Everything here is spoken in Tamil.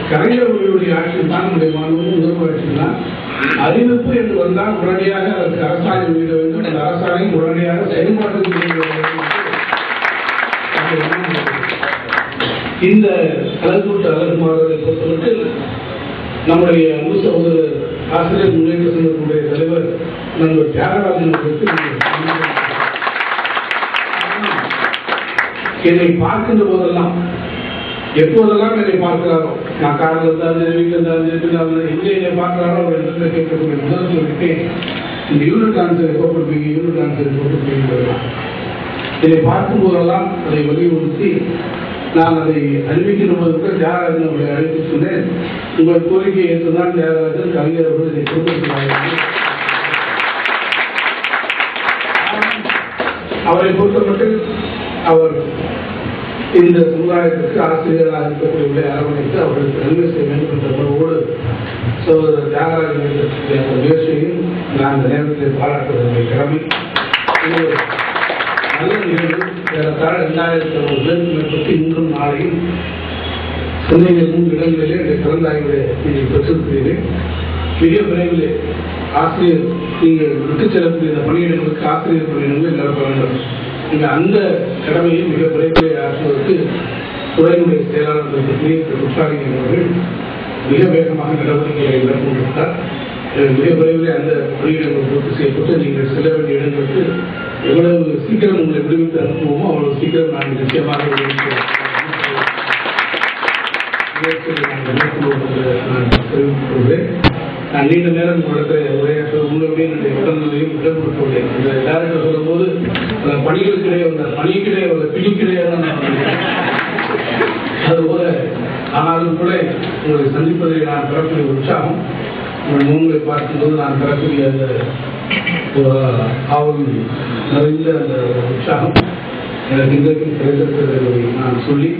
கலைஞர்களுடைய ஆட்சியில் தான் நம்முடைய மாணவர்கள் முதல்வர் ஆட்சியில் தான் அறிவிப்பு என்று வந்தால் உடனடியாக அதற்கு அரசாணை வெளியிட வேண்டும். அந்த அரசாணை உடனடியாக செயல்பாட்டுக்கு இந்த கலந்தூட்ட அழகுமாறதை பொறுத்தமட்டில் நம்முடைய அன்பு சகோதரர் ஆசிரியர் முன்னேற்ற சங்கத்தினுடைய தலைவர் நண்பர் தியாகராஜன் என்னை பார்க்கின்ற போதெல்லாம் எப்போதெல்லாம் என்னை பார்க்கிறாரோ, நான் காரில் இருந்தாலும் வீட்டில் இருந்தாலும் எங்கே என்னை பார்க்கிறாரோ அவர் இடத்துல கேட்கக்கூடிய முதல் சொல்லிட்டேன், இந்த யூனிட் ஆன்சர் எப்போ கொடுப்பீங்க, யூனிட் ஆன்சர் எப்போ கொடுப்பீங்க. என்னை பார்க்கும் போதெல்லாம் அதை வலியுறுத்தி நான் அதை அறிவிக்கின்ற போது கூட தியாகராஜன் அவர்களை அழைத்து சொன்னேன், உங்கள் கோரிக்கையை ஏற்றுதான் தியாகராஜன் கலைஞர் அவர்கள் இதை கொடுத்திருக்கிறார்கள். அவரை பொறுத்தமட்டில் அவர் இந்த சமுதாயத்திற்கு ஆசிரியர்களாக இருக்கக்கூடிய அரவணைத்து அவர்களுக்கு நன்மை செய்ய வேண்டும் என்ற உணர்வோடு சகோதரர் தியாகராஜன் முயற்சியையும் நான் இந்த நேரத்தில் பாராட்டுவதற்கு கடமை. நல்ல நிகழ்வு ஏறத்தாழ 2000 பேருக்கு மேற்பட்டு இன்றும் நாளையும் சென்னையில் 3 இடங்களிலே இந்த கலந்தாய்வை நீங்கள் பெற்றிருக்கிறீர்கள். மிக விரைவில் ஆசிரியர் நீங்கள் விட்டுச் செல்லக்கூடிய இந்த பணியிடங்களுக்கு ஆசிரியர் பணியிடங்களை நிரப்ப வேண்டும். நீங்கள் அந்த கடமையை மிக விரைவில் ஆற்றுவதற்கு துறையினுடைய செயலாளர் உற்சாகிகள் அவர்கள் மிக வேகமாக நடவடிக்கைகளை மேற்கொண்டிருந்தார். மிக விரைவில் அந்த பணியிடங்கள் பூர்த்தி செய்யப்பட்டு நீங்கள் செல்ல வேண்டிய இடங்களுக்கு எவ்வளவு சீக்கிரம் உங்களை விடுவித்து அனுப்புவோமோ அவ்வளவு சீக்கிரம் நான் நிச்சயமாக தெரிவித்துள்ளேன். நான் நீண்ட நேரம் உங்களிடத்தில் உரையாற்ற உங்களுடைய என்னுடைய உடல்நிலையும் இடம் கொடுக்கவில்லை. இந்த டேரக்டர் சொல்லும் போது அந்த பணிகளுக்கிடையே அந்த பணிக்கிடையே அந்த பிடிக்கிடையே அதுபோல ஆனாலும் கூட உங்களை சந்திப்பதை நான் பெறக்கூடிய உற்சாகம், உங்கள் முகங்களை பார்க்கும்போது நான் பெறக்கூடிய அந்த ஆவல் நிறைந்த அந்த உற்சாகம் எனக்கு இன்றைக்கும் கிடைத்திருக்கிறது நான் சொல்லி